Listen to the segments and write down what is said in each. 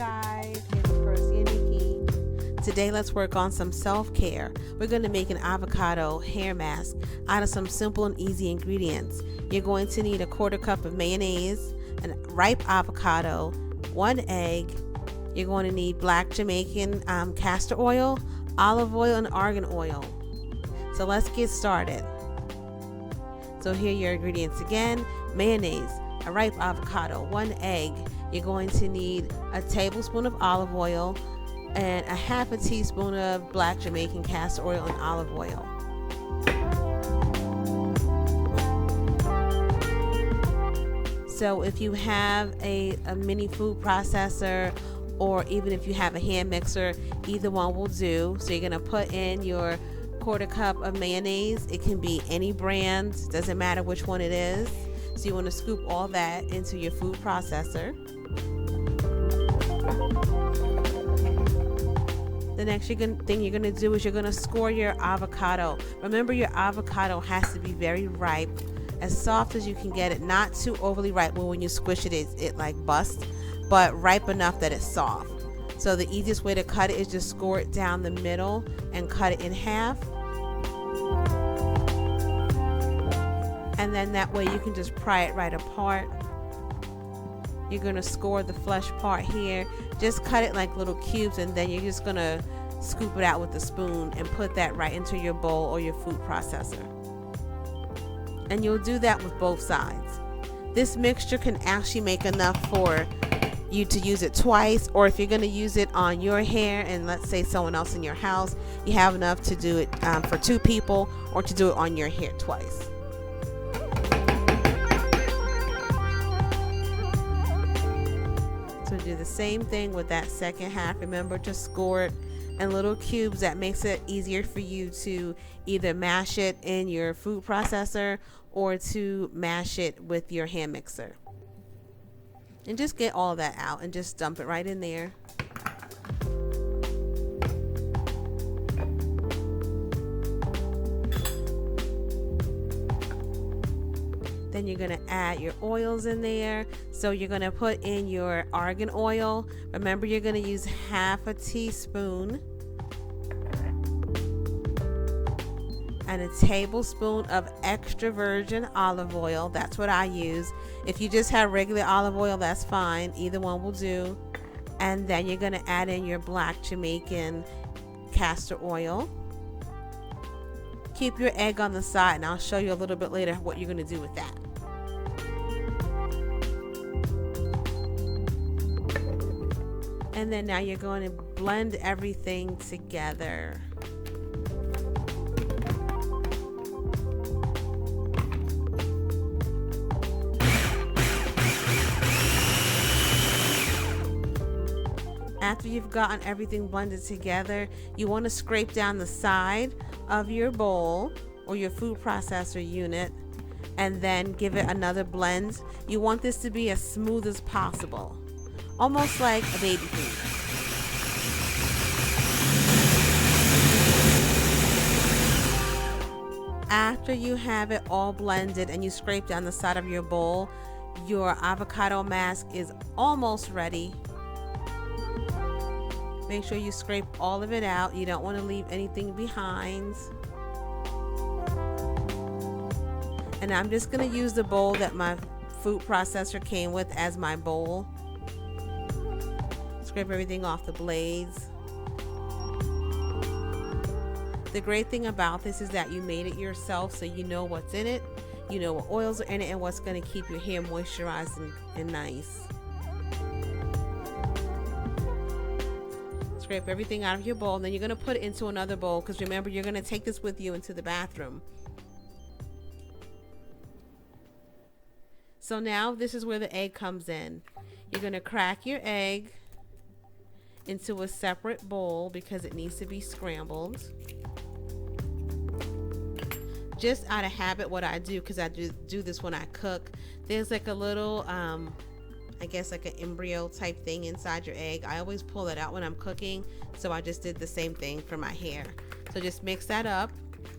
guys, it's Percy Nikki. Today let's work on some self-care. We're going to make an avocado hair mask out of some simple and easy ingredients. You're going to need a 1/4 cup of mayonnaise, a ripe avocado, 1 egg. You're going to need black Jamaican castor oil, olive oil, and argan oil. So let's get started. So here are your ingredients again: mayonnaise, a ripe avocado, 1 egg. You're going to need a tablespoon of olive oil and a 1/2 teaspoon of black Jamaican castor oil and olive oil. So if you have a mini food processor, or even if you have a hand mixer, either one will do. So you're going to put in your 1/4 cup of mayonnaise. It can be any brand, doesn't matter which one it is. So you want to scoop all that into your food processor. The next thing you're going to do is you're going to score your avocado. Remember, your avocado has to be very ripe, as soft as you can get it, not too overly ripe where when you squish it, it like busts, but ripe enough that it's soft. So the easiest way to cut it is just score it down the middle and cut it in half. And then that way you can just pry it right apart. You're going to score the flesh part here. Just cut it like little cubes, and then you're just going to scoop it out with a spoon and put that right into your bowl or your food processor. And you'll do that with both sides. This mixture can actually make enough for you to use it twice, or if you're going to use it on your hair and let's say someone else in your house, you have enough to do it for 2 people, or to do it on your hair twice. So do the same thing with that second half. Remember to score it in little cubes. That makes it easier for you to either mash it in your food processor or to mash it with your hand mixer. And just get all that out and just dump it right in there. Then you're going to add your oils in there. So you're going to put in your argan oil. Remember, you're going to use 1/2 teaspoon and a tablespoon of extra virgin olive oil. That's what I use. If you just have regular olive oil, that's fine. Either one will do. And then you're going to add in your black Jamaican castor oil. Keep your egg on the side, and I'll show you a little bit later what you're going to do with that. And then now you're going to blend everything together. After you've gotten everything blended together, you want to scrape down the side of your bowl or your food processor unit and then give it another blend. You want this to be as smooth as possible, almost like a baby food. After you have it all blended and you scrape down the side of your bowl, your avocado mask is almost ready. Make sure you scrape all of it out. You don't want to leave anything behind. And I'm just going to use the bowl that my food processor came with as my bowl. Scrape everything off the blades. The great thing about this is that you made it yourself, so you know what's in it. You know what oils are in it and what's going to keep your hair moisturized and nice. Scrape everything out of your bowl, and then you're going to put it into another bowl, because remember, you're going to take this with you into the bathroom. So now this is where the egg comes in. You're going to crack your egg into a separate bowl because it needs to be scrambled. Just out of habit, what I do, because I do this when I cook, there's like a little I guess like an embryo type thing inside your egg. I always pull it out when I'm cooking, so I just did the same thing for my hair. So just mix that up.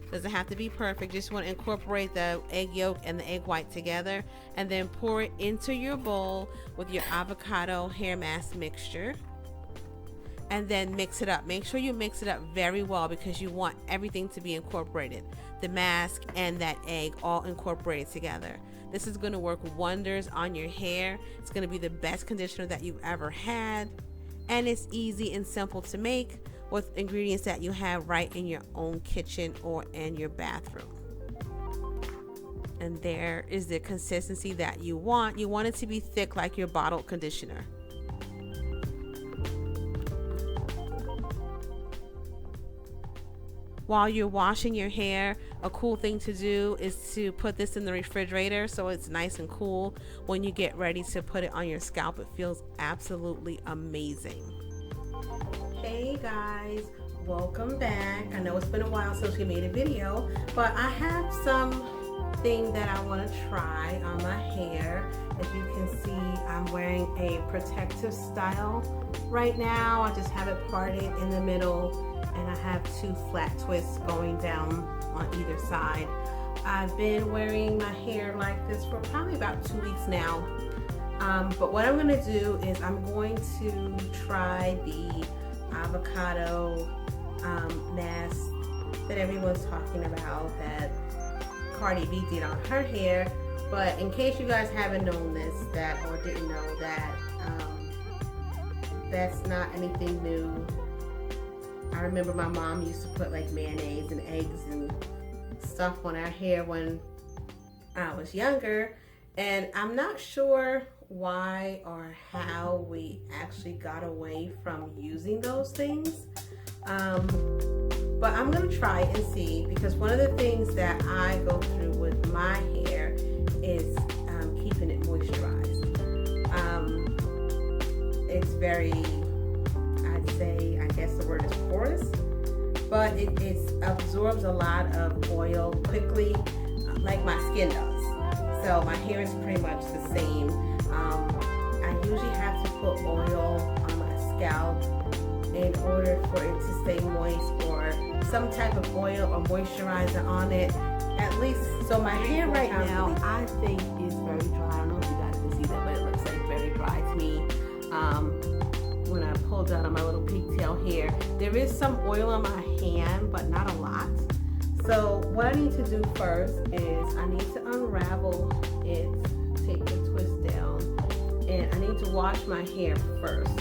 Doesn't have to be perfect. Just want to incorporate the egg yolk and the egg white together, and then pour it into your bowl with your avocado hair mask mixture. and then mix it up. Make sure you mix it up very well because you want everything to be incorporated. The mask and that egg all incorporated together. This is going to work wonders on your hair. It's going to be the best conditioner that you've ever had. And it's easy and simple to make with ingredients that you have right in your own kitchen or in your bathroom. And there is the consistency that you want. You want it to be thick like your bottled conditioner. While you're washing your hair, a cool thing to do is to put this in the refrigerator so it's nice and cool. When you get ready to put it on your scalp, it feels absolutely amazing. Hey guys, welcome back. I know it's been a while since we made a video, but I have something that I want to try on my hair. As you can see, I'm wearing a protective style right now. I just have it parted in the middle, and I have 2 flat twists going down on either side. I've been wearing my hair like this for probably about 2 weeks now. But what I'm gonna do is I'm going to try the avocado mask that everyone's talking about that Cardi B did on her hair. But in case you guys haven't known this, or didn't know that, that's not anything new. I remember my mom used to put like mayonnaise and eggs and stuff on our hair when I was younger, and I'm not sure why or how we actually got away from using those things. But I'm gonna try and see, because one of the things that I go through with my hair is keeping it moisturized. It's very, I'd say, I guess the word is porous, but it absorbs a lot of oil quickly, like my skin does. So my hair is pretty much the same. I usually have to put oil on my scalp in order for it to stay moist, or some type of oil or moisturizer on it, at least. So my hair right now, I think, is very dry. I don't know if you guys can see that, but it looks like very dry to me. When I pulled out on my little pigtail hair, there is some oil on my hand, but not a lot. So what I need to do first is I need to unravel it, take the twist down, and I need to wash my hair first,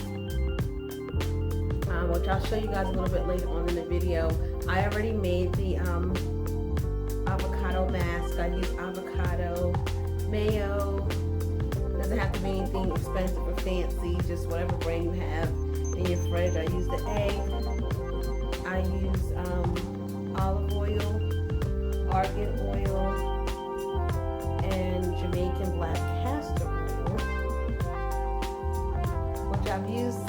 which I'll show you guys a little bit later on in the video. I already made the avocado mask. I use avocado, mayo. Doesn't have to be anything expensive or fancy, just whatever brand you have in your fridge. I use the egg. I use olive oil, argan oil, and Jamaican black castor oil, which I've used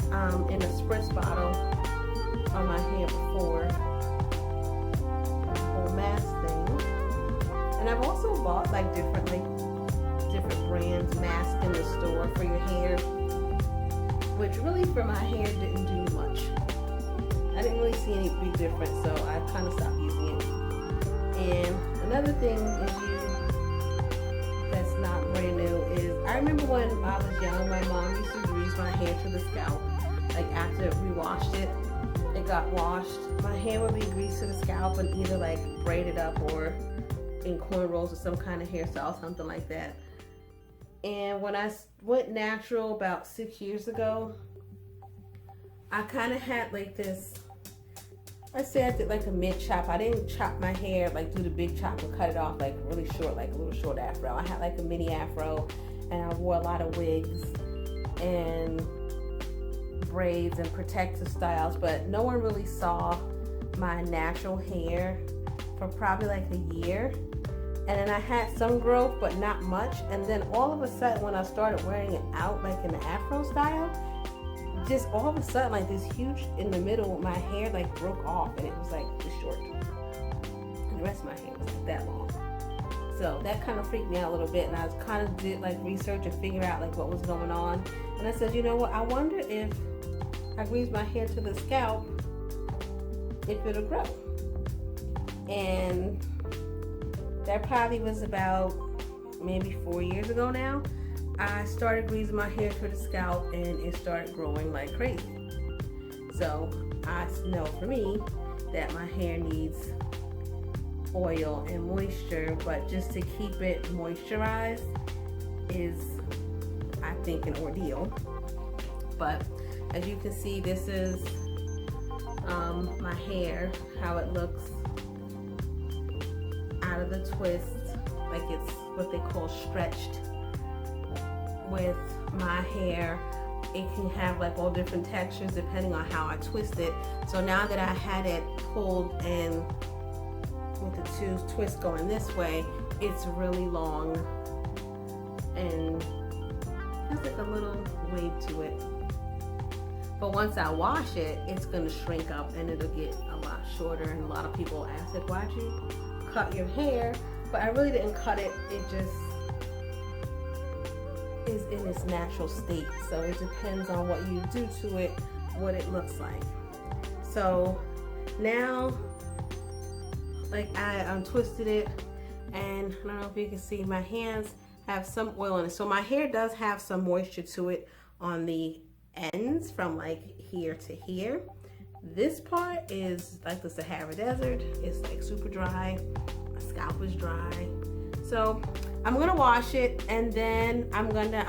in a spritz bottle on my hair before, the whole mask thing. And I've also bought like different brands masks in the store for your hair, which really for my hair didn't do much. I didn't really see any big difference, so I kind of stopped using it. And another thing that's not brand new is, I remember when I was young, my mom used to grease my hair to the scalp. Like after we washed it, it got washed, my hair would be greased to the scalp and either like braided up or in cornrows or some kind of hairstyle, something like that. And when I went natural about 6 years ago, I kind of had like this, let's say I did like a mid chop. I didn't chop my hair, like do the big chop and cut it off like really short, like a little short afro. I had like a mini afro, and I wore a lot of wigs and braids and protective styles, but no one really saw my natural hair for probably like a year. And then I had some growth, but not much. And then all of a sudden, when I started wearing it out, like in the afro style, just all of a sudden, like this huge in the middle, my hair like broke off, and it was like this short. And the rest of my hair was like that long. So that kind of freaked me out a little bit, and I kind of did like research and figure out like what was going on. And I said, you know what? I wonder if I grease my hair to the scalp, if it'll grow. And that probably was about maybe 4 years ago now. I started greasing my hair to the scalp, and it started growing like crazy. So So I know for me that my hair needs oil and moisture, but just to keep it moisturized is, I think, an ordeal. But as you can see, this is my hair, how it looks out of the twist, like it's what they call stretched. With my hair, it can have like all different textures depending on how I twist it. So now that I had it pulled and with the two twists going this way, it's really long and has like a little wave to it. But once I wash it, it's gonna shrink up and it'll get a lot shorter. And a lot of people ask, like, why'd you cut your hair? But I really didn't cut it. It just is in its natural state. So it depends on what you do to it, what it looks like. So now, like, I untwisted it, and I don't know if you can see, my hands have some oil in it. So my hair does have some moisture to it on the ends from like here to here. This part is like the Sahara Desert. It's like super dry. My scalp is dry. So I'm gonna wash it, and then I'm gonna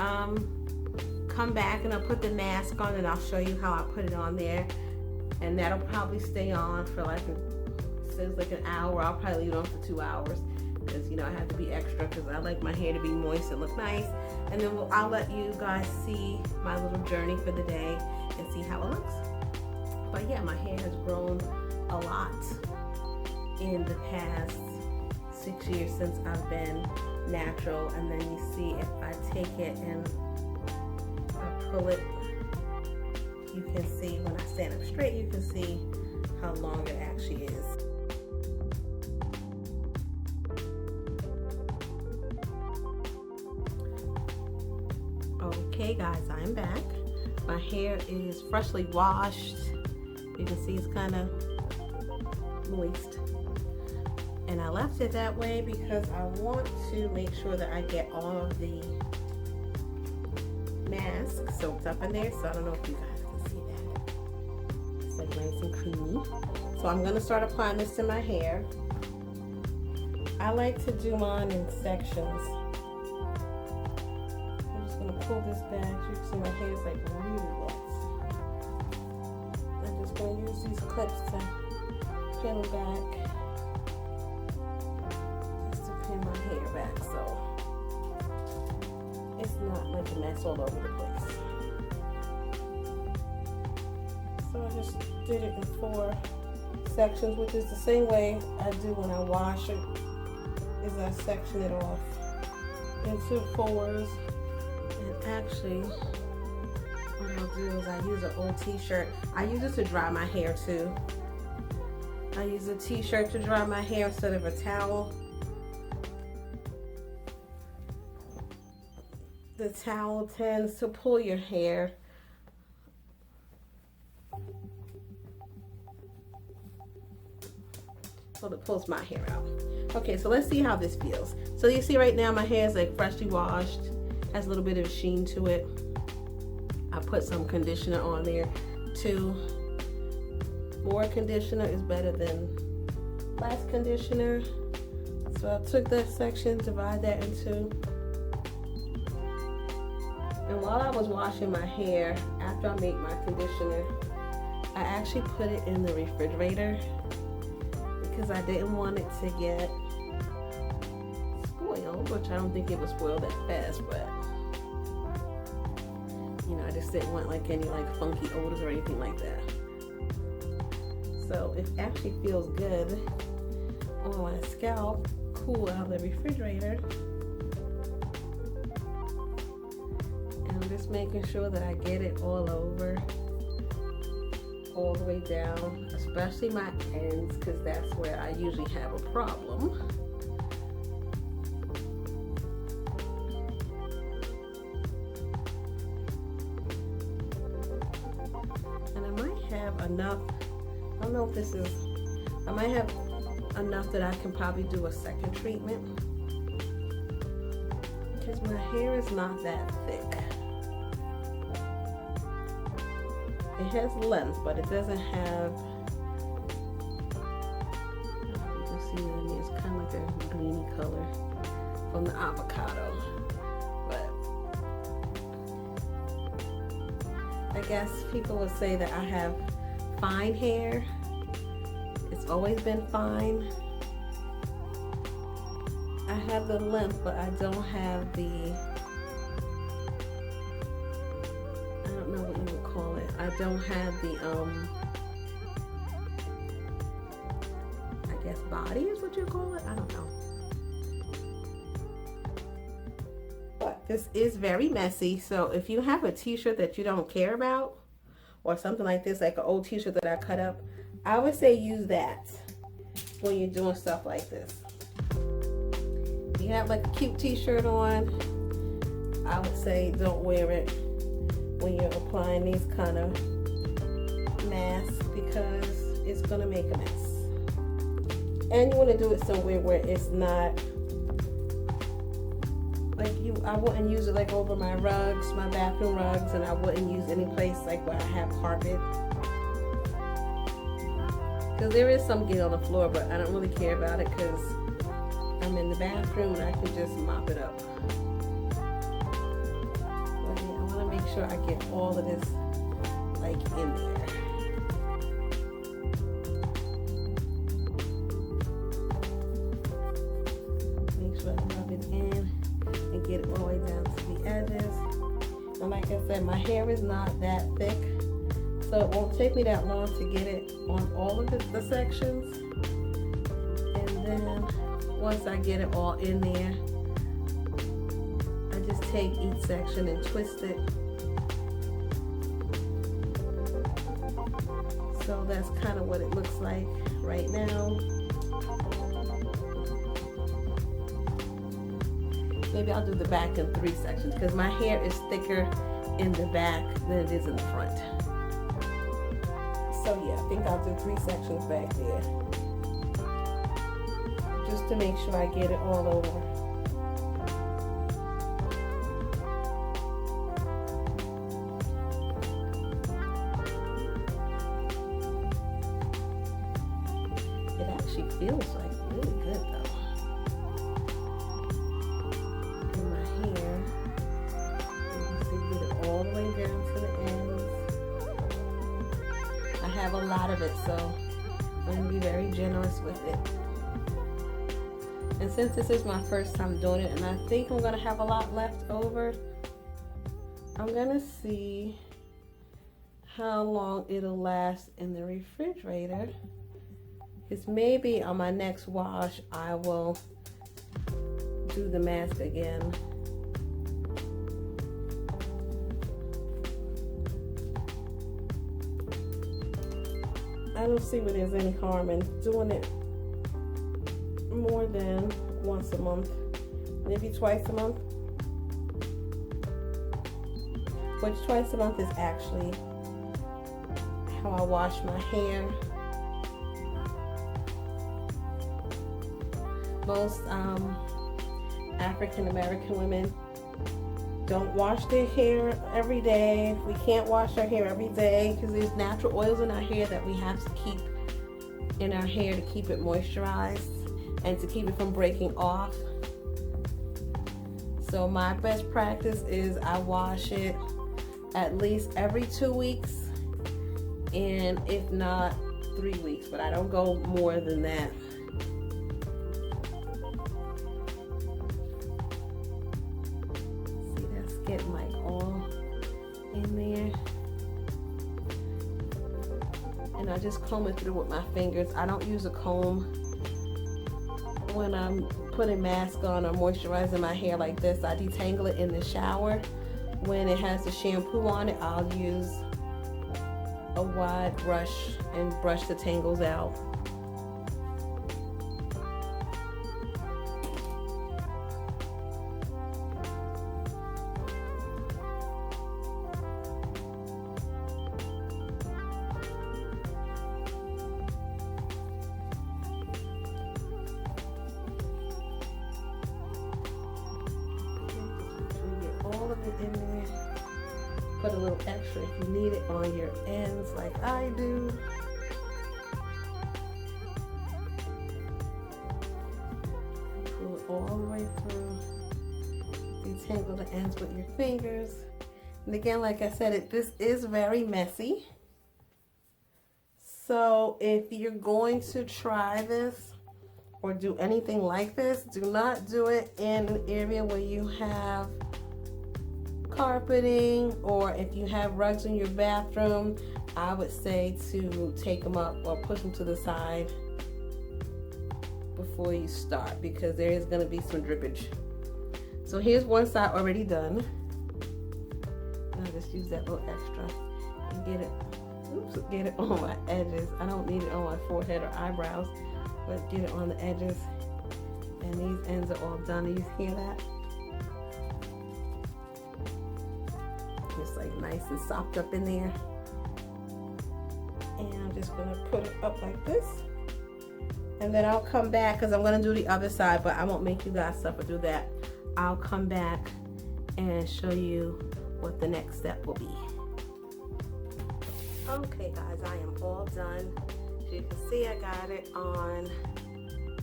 come back and I'll put the mask on, and I'll show you how I put it on there. And that'll probably stay on for like an hour. I'll probably leave it on for 2 hours because, you know, I have to be extra because I like my hair to be moist and look nice. And then I'll let you guys see my little journey for the day and see how it looks. But yeah, my hair has grown a lot in the past 6 years since I've been natural. And then you see, if I take it and I pull it, you can see when I stand up straight, you can see how long it actually is. Okay guys, I'm back. My hair is freshly washed. You can see it's kind of moist. And I left it that way because I want to make sure that I get all of the mask soaked up in there. So I don't know if you guys can see that. It's like nice and creamy. So I'm gonna start applying this to my hair. I like to do mine in sections. Pull this back. You can see my hair is like really wet. I'm just going to use these clips to pin back, just to pin my hair back so it's not like a mess all over the place. So I just did it in 4 sections, which is the same way I do when I wash it, is I section it off into 4s. Actually, what I'll do is I use an old t-shirt. I use it to dry my hair too. I use a t-shirt to dry my hair instead of a towel. The towel tends to pull your hair. Well, it pulls my hair out. Okay, so let's see how this feels. So you see right now my hair is like freshly washed. Has a little bit of sheen to it. I put some conditioner on there too. More conditioner is better than less conditioner. So I took that section, divide that in 2. And while I was washing my hair, after I made my conditioner, I actually put it in the refrigerator because I didn't want it to get spoiled, which I don't think it was spoiled that fast, but you know, I just didn't want like any like funky odors or anything like that. So it actually feels good on my scalp, cool out of the refrigerator. And I'm just making sure that I get it all over, all the way down, especially my ends, because that's where I usually have a problem. Enough. I don't know if this is, I might have enough that I can probably do a second treatment because my hair is not that thick. It has length, but it doesn't have, you can see it, it's kind of like a greeny color from the avocado. But I guess people would say that I have fine hair. It's always been fine. I have the length, but I don't have the, I don't know what you would call it. I don't have the, I guess body is what you call it. I don't know. But this is very messy. So if you have a t-shirt that you don't care about, or something like this, like an old t-shirt that I cut up, I would say use that when you're doing stuff like this. You have like a cute t-shirt on, I would say don't wear it when you're applying these kind of masks, because it's gonna make a mess. And you want to do it somewhere where it's not like I wouldn't use it like over my rugs, my bathroom rugs, and I wouldn't use any place like where I have carpet, because there is some getting on the floor, but I don't really care about it because I'm in the bathroom and I can just mop it up. But yeah, I want to make sure I get all of this like in there. Make sure I rub it in and get it all the way down to the edges. And like I said, my hair is not that thick, so it won't take me that long to get it on all of the sections. And then once I get it all in there, I just take each section and twist it. So that's kind of what it looks like right now. Maybe I'll do the back in 3 sections because my hair is thicker in the back than it is in the front. So yeah, I think I'll do 3 sections back there, just to make sure I get it all over. It actually feels like really good though. In my hair, you can see, get it all the way down to the ends. I have a lot of it, so I'm going to be very generous with it. And since this is my first time doing it, and I think I'm going to have a lot left over, I'm going to see how long it'll last in the refrigerator. Because maybe on my next wash, I will do the mask again. I don't see where there's any harm in doing it more than once a month, maybe twice a month. Which twice a month is actually how I wash my hair. Most African American women don't wash their hair every day. We can't wash our hair every day because there's natural oils in our hair that we have to keep in our hair to keep it moisturized and to keep it from breaking off. So my best practice is I wash it at least every 2 weeks, and if not 3 weeks, but I don't go more than that. See, that's getting like all in there. And I just comb it through with my fingers. I don't use a comb when I'm putting mask on or moisturizing my hair like this. I detangle it in the shower. When it has the shampoo on it, I'll use a wide brush and brush the tangles out. put a little extra if you need it on your ends like I do. Pull it all the way through. Detangle the ends with your fingers. And again, like I said, this is very messy. So if you're going to try this or do anything like this, do not do it in an area where you have carpeting, or if you have rugs in your bathroom. I would say to take them up or push them to the side before you start, because there is going to be some drippage. So here's one side already done. I'll just use that little extra and get it on my edges. I don't need it on my forehead or eyebrows, but get it on the edges. And these ends are all done. You hear that? It's like nice and sopped up in there. And I'm just gonna put it up like this. And then I'll come back, because I'm gonna do the other side, but I won't make you guys suffer through that. I'll come back and show you what the next step will be. Okay guys, I am all done. As you can see, I got it on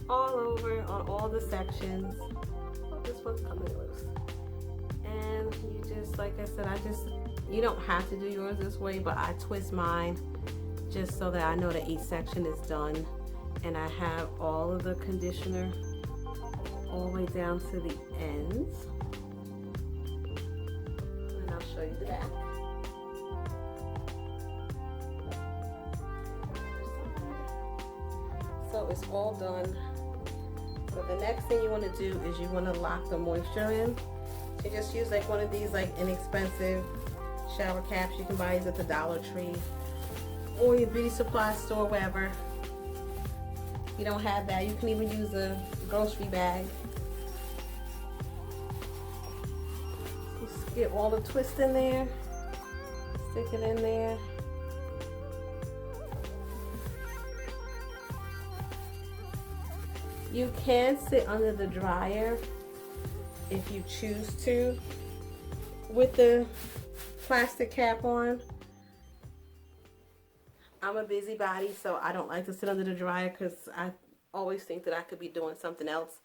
all over, on all the sections. Oh, this one's coming loose. And you just, like I said, you don't have to do yours this way, but I twist mine just so that I know that each section is done. And I have all of the conditioner all the way down to the ends. And I'll show you the back. So it's all done. So the next thing you want to do is you want to lock the moisture in. So just use like one of these like inexpensive shower caps. You can buy these at the Dollar Tree or your beauty supply store, wherever. If you don't have that, you can even use a grocery bag. Just get all the twist in there, stick it in there. You can sit under the dryer if you choose to with the plastic cap on. I'm a busybody, so I don't like to sit under the dryer because I always think that I could be doing something else.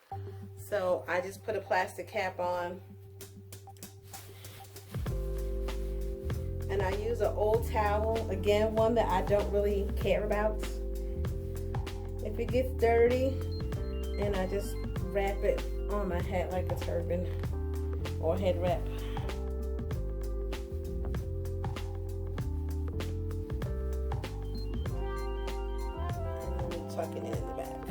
So I just put a plastic cap on. And I use an old towel, again, one that I don't really care about. If it gets dirty, and I just wrap it on my head like a turban or head wrap. Tuck it in the back.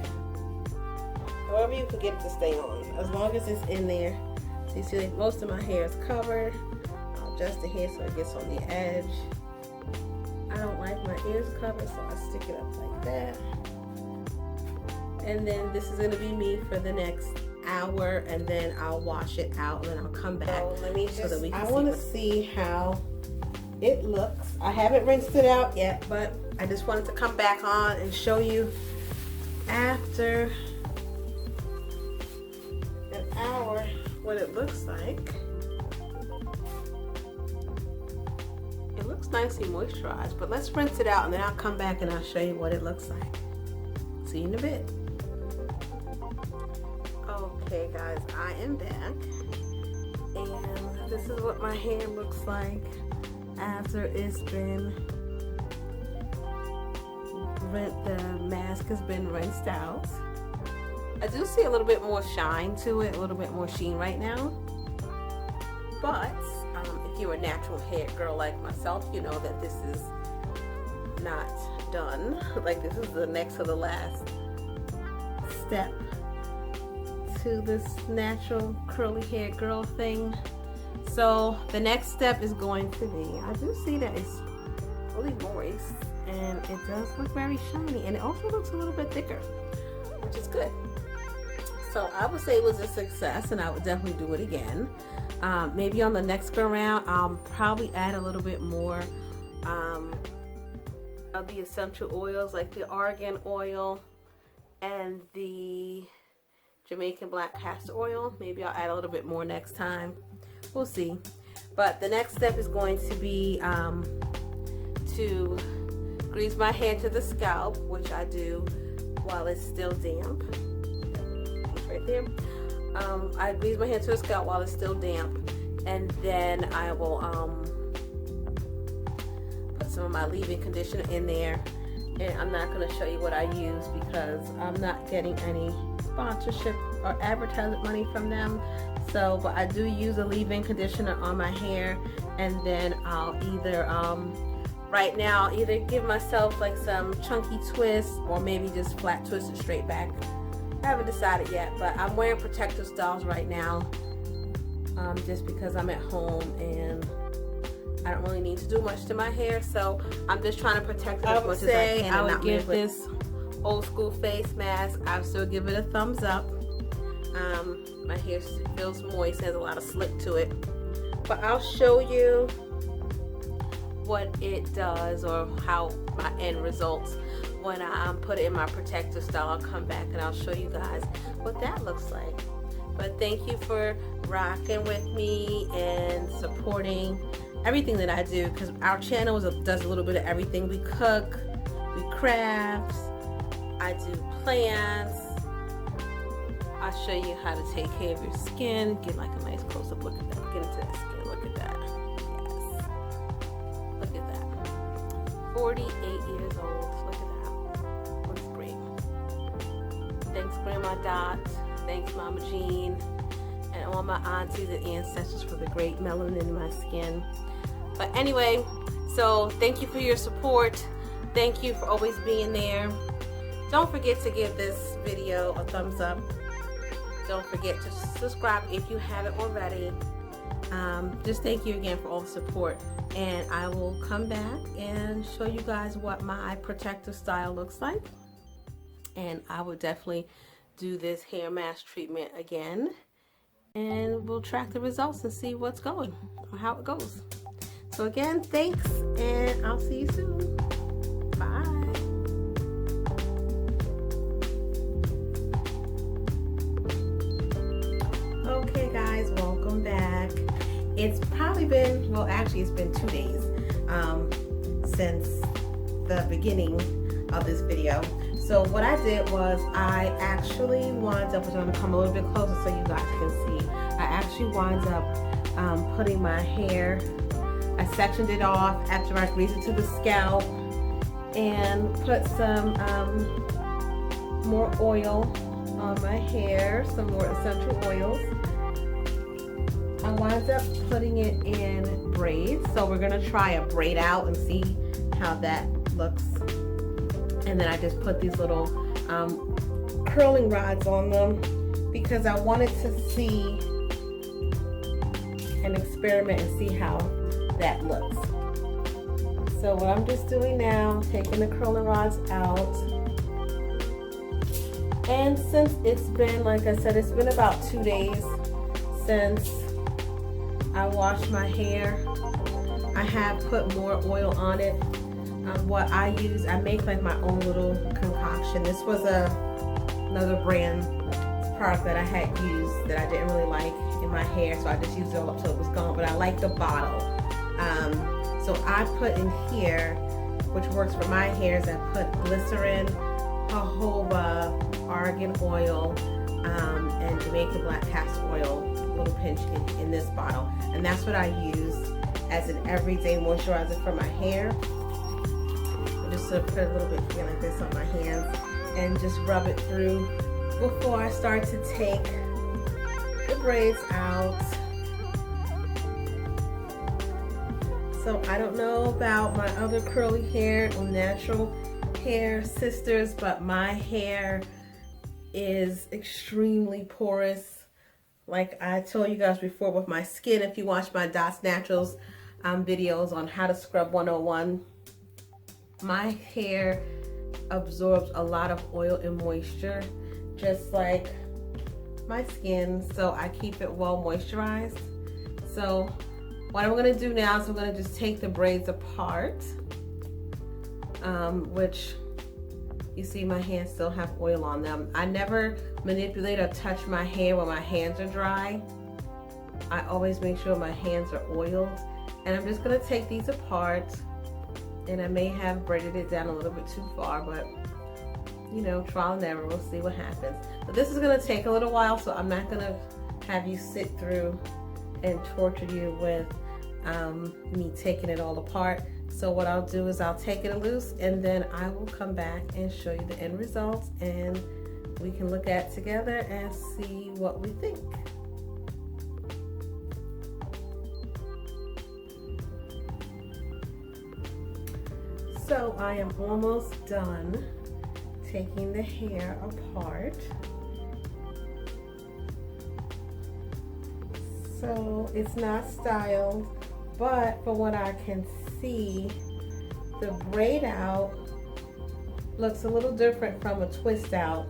However you can get it to stay on, as long as it's in there. So you see, like, most of my hair is covered. I'll adjust the hair so it gets on the edge. I don't like my ears covered, so I stick it up like that. And then this is going to be me for the next hour, and then I'll wash it out, and then I'll come back. So let me just, so that we can I want to see how it looks. I haven't rinsed it out yet, but I just wanted to come back on and show you after an hour what it looks like. It looks nicely moisturized, but let's rinse it out, and then I'll come back and I'll show you what it looks like. See you in a bit. Okay guys, I am back, and this is what my hair looks like after it's been the mask has been rinsed out. I do see a little bit more shine to it, a little bit more sheen right now, but if you're a natural hair girl like myself, you know that this is not done. Like, this is the next to the last step to this natural curly hair girl thing. So the next step is going to be, I do see that it's really moist, and it does look very shiny, and it also looks a little bit thicker, which is good. So I would say it was a success, and I would definitely do it again. Maybe on the next go around, I'll probably add a little bit more of the essential oils, like the argan oil and the Jamaican black castor oil. Maybe I'll add a little bit more next time. We'll see. But the next step is going to be to grease my hair to the scalp, which I do while it's still damp. It's right there. I grease my hair to the scalp while it's still damp, and then I will put some of my leave-in conditioner in there. And I'm not going to show you what I use because I'm not getting any sponsorship or advertisement money from them. So, but I do use a leave-in conditioner on my hair, and then I'll either right now either give myself like some chunky twists or maybe just flat twist it straight back. I haven't decided yet, but I'm wearing protective styles right now, just because I'm at home and I don't really need to do much to my hair, so I'm just trying to protect it as much as I can. I would give this old school face mask, I would still give it a thumbs up. My hair feels moist, has a lot of slip to it, but I'll show you what it does or how my end results when I put it in my protective style. I'll come back and I'll show you guys what that looks like. But thank you for rocking with me and supporting everything that I do, because our channel does a little bit of everything. We cook, we craft, I do plants, I'll show you how to take care of your skin. Get like a nice close-up look at that. Get into that skin, look at that. Yes. Look at that. 48 years old, look at that. Looks great. Thanks Grandma Dot, thanks Mama Jean, and all my aunties and ancestors for the great melanin in my skin. But anyway, so thank you for your support. Thank you for always being there. Don't forget to give this video a thumbs up. Don't forget to subscribe if you haven't already. Just thank you again for all the support. And I will come back and show you guys what my protective style looks like. And I will definitely do this hair mask treatment again. And we'll track the results and see what's going or how it goes. So again, thanks, and I'll see you soon. Bye. Okay guys, welcome back. It's probably been, well actually it's been 2 days since the beginning of this video. So what I did was I actually wound up, I'm going to come a little bit closer so you guys can see. I actually wound up putting my hair, I sectioned it off after I greased it to the scalp and put some more oil on my hair, some more essential oils. I wound up putting it in braids, so we're gonna try a braid out and see how that looks. And then I just put these little curling rods on them because I wanted to see and experiment and see how that looks. So what I'm just doing now, taking the curling rods out. And since it's been, like I said, it's been about 2 days since I washed my hair, I have put more oil on it. What I use, I make like my own little concoction. This was another brand product that I had used that I didn't really like in my hair, so I just used it all up till it was gone, but I like the bottle. So I put in here, which works for my hair, is I put glycerin, jojoba, argan oil, and Jamaican black castor oil, a little pinch in this bottle. And that's what I use as an everyday moisturizer for my hair. I just sort of put a little bit here like this on my hands and just rub it through before I start to take the braids out. So I don't know about my other curly hair or natural hair sisters, but my hair is extremely porous. Like I told you guys before with my skin, if you watch my Dots Naturals videos on how to scrub 101, my hair absorbs a lot of oil and moisture, just like my skin, so I keep it well moisturized. So what I'm going to do now is I'm going to just take the braids apart, which you see my hands still have oil on them. I never manipulate or touch my hair when my hands are dry. I always make sure my hands are oiled. And I'm just gonna take these apart, and I may have braided it down a little bit too far, but you know, trial and error, we'll see what happens. But this is gonna take a little while, so I'm not gonna have you sit through and torture you with me taking it all apart. So what I'll do is I'll take it loose, and then I will come back and show you the end results, and we can look at it together and see what we think. So I am almost done taking the hair apart. So it's not styled, but from what I can see, the braid out looks a little different from a twist out.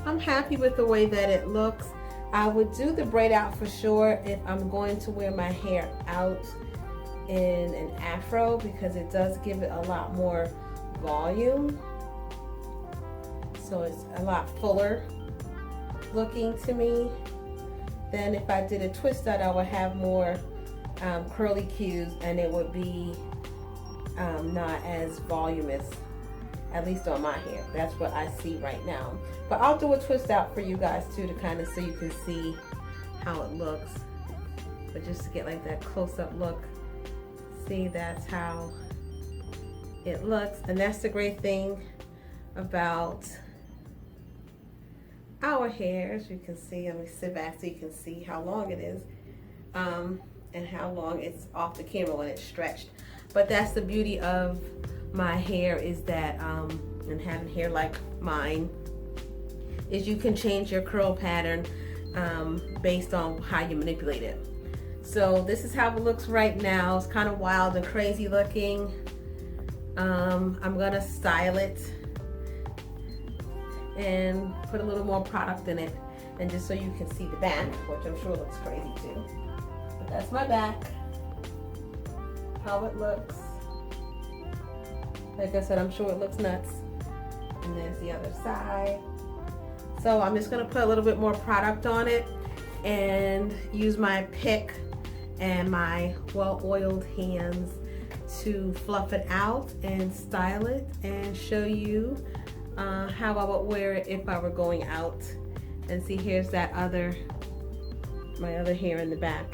I'm happy with the way that it looks. I would do the braid out for sure if I'm going to wear my hair out in an afro, because it does give it a lot more volume. So it's a lot fuller looking to me. Then if I did a twist out, I would have more curly cues, and it would be not as voluminous, at least on my hair. That's what I see right now. But I'll do a twist out for you guys too, to kind of so you can see how it looks. But just to get like that close-up look, see, that's how it looks. And that's the great thing about our hair. As you can see, let me sit back so you can see how long it is, and how long it's off the camera when it's stretched. But that's the beauty of my hair, is that and having hair like mine, is you can change your curl pattern based on how you manipulate it. So this is how it looks right now. It's kind of wild and crazy looking. I'm gonna style it and put a little more product in it, and just so you can see the back, which I'm sure looks crazy too. But that's my back, how it looks. Like I said, I'm sure it looks nuts. And there's the other side. So I'm just gonna put a little bit more product on it and use my pick and my well-oiled hands to fluff it out and style it and show you how I would wear it if I were going out. And see, here's that my other hair in the back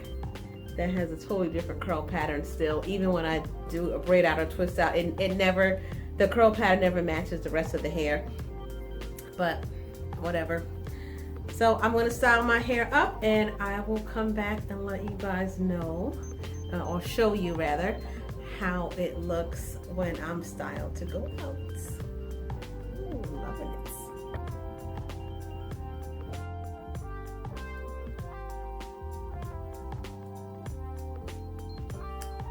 that has a totally different curl pattern still. Even when I do a braid out or twist out, the curl pattern never matches the rest of the hair, but whatever. So I'm gonna style my hair up, and I will come back and let you guys know, or show you rather, how it looks when I'm styled to go out. Ooh, loving it.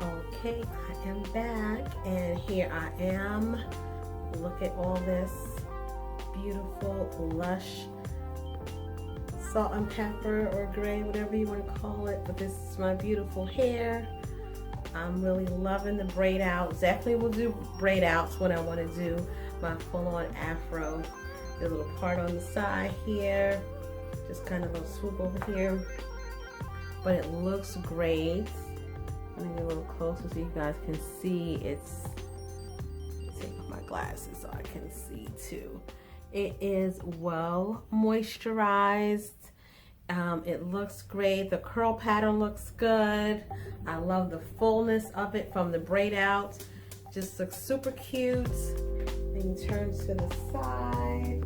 Okay, I am back, and here I am. Look at all this beautiful, lush salt and pepper or gray, whatever you want to call it. But this is my beautiful hair. I'm really loving the braid out. Definitely will do braid outs when I want to do my full-on afro. There's a little part on the side here, just kind of a swoop over here. But it looks great. Let me get a little closer so you guys can see. Take off my glasses so I can see too. It is well moisturized. It looks great. The curl pattern looks good. I love the fullness of it from the braid out. Just looks super cute. Then you turn to the side.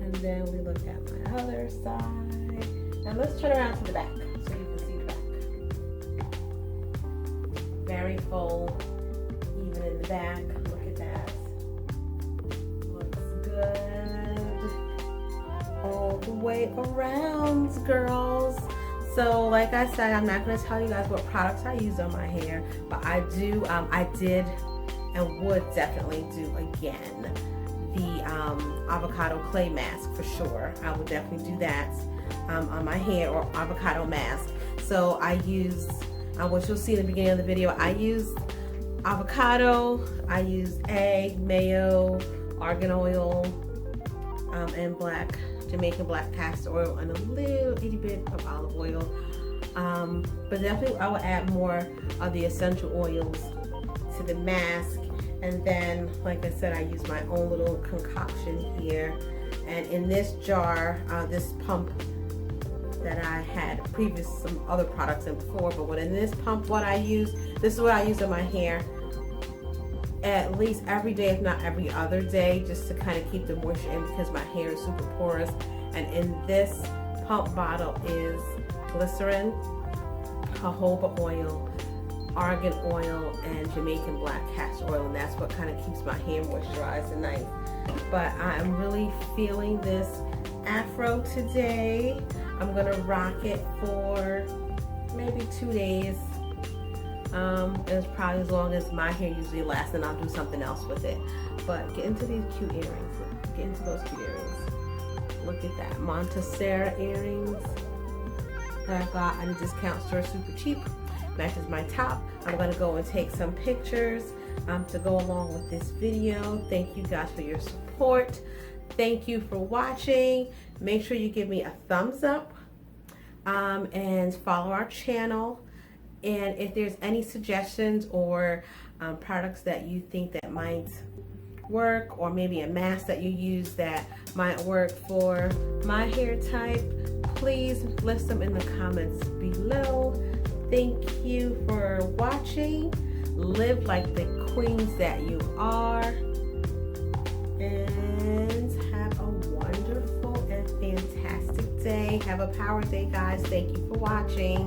And then we look at my other side. And let's turn around to the back so you can see the back. Very full, even in the back. Look at that. Looks good all the way around, girls. So like I said, I'm not going to tell you guys what products I use on my hair, but I do, I did and would definitely do again the avocado clay mask for sure. I would definitely do that on my hair, or avocado mask. So I use, what you'll see in the beginning of the video, I use avocado, I use egg, mayo, argan oil, and Jamaican black castor oil, and a little itty bit of olive oil. But definitely I will add more of the essential oils to the mask. And then, like I said, I use my own little concoction here. And in this jar, this pump that I had some other products in before, but in this pump, this is what I use in my hair at least every day, if not every other day, just to kind of keep the moisture in, because my hair is super porous. And in this pump bottle is glycerin, jojoba oil, argan oil, and Jamaican black castor oil, and that's what kind of keeps my hair moisturized and nice. But I'm really feeling this afro today. I'm gonna rock it for maybe 2 days. It's probably as long as my hair usually lasts, and I'll do something else with it. But get into these cute earrings. Get into those cute earrings. Look at that, Montessera earrings that I got at a discount store, super cheap. Matches my top. I'm gonna go and take some pictures to go along with this video. Thank you guys for your support. Thank you for watching. Make sure you give me a thumbs up and follow our channel. And if there's any suggestions or products that you think that might work, or maybe a mask that you use that might work for my hair type, please list them in the comments below. Thank you for watching. Live like the queens that you are, and have a wonderful and fantastic day. Have a power day, guys. Thank you for watching.